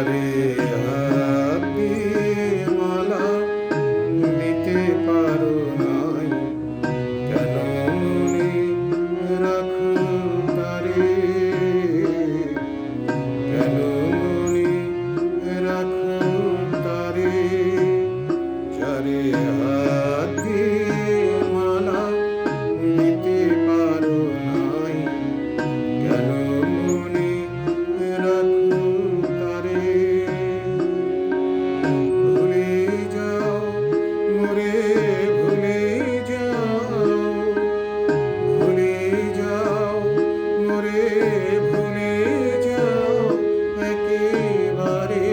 যারে হাত দিয়ে মালা দিতে পারো নাই, কেন মনে রাখো তারে, কেন মনে রাখো তারে, যারে হাত দিয়ে মালা দিতে পারো নাই, কেন মনে রাখো তারে। ভুলে যাও মোরে, ভুলে যাও, ভুলে যাও মোরে, ভুলে যাও একেবারে,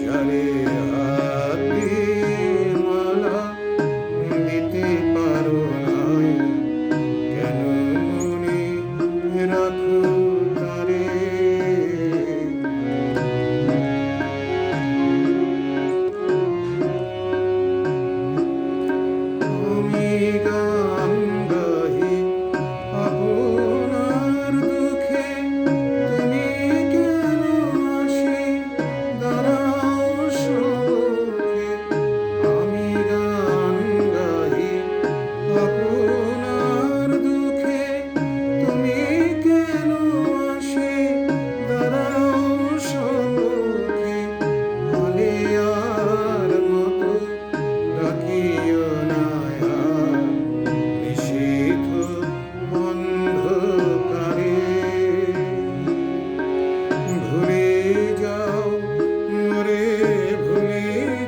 যারে হাত দিয়ে মালা দিতে পারো নাই, কেন মনে রাখো তারে। আমি গান গাহি আপনার দুঃখে, তুমি কেন আসি দাঁড়াও সুখে। আমি গান গাহি আপনার দুঃখে, তুমি কেন আসি দাঁড়াও সুখে। আলিয়ার মতো ডাকিও না আর নিশীথ অন্ধকারে। ভুলে যাও মোরে, ভুলে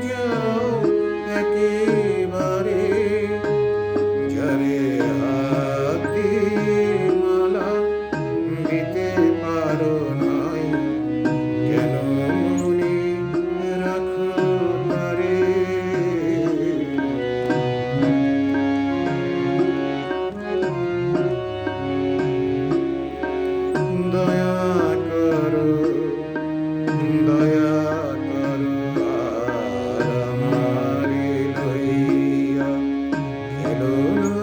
যাও একেবারে, যারে হাত দিয়ে মালা দিতে পারো নাই, কেন মনে রাখো তারে। দয়া করো, দয়া করো আর আমারে লইয়া খেলো না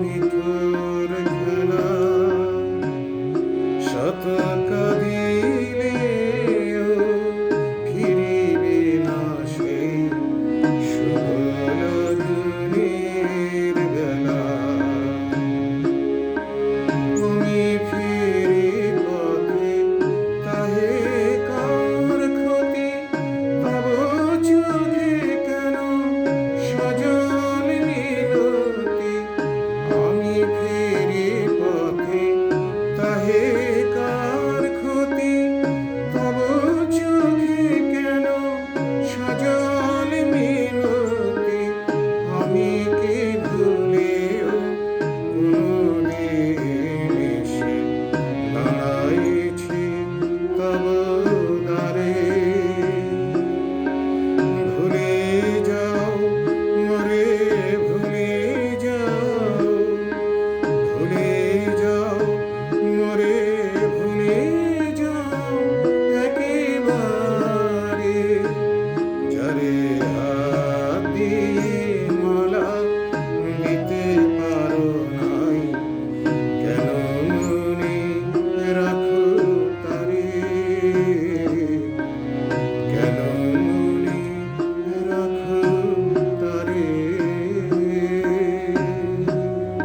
নিঠুর খেলা। শত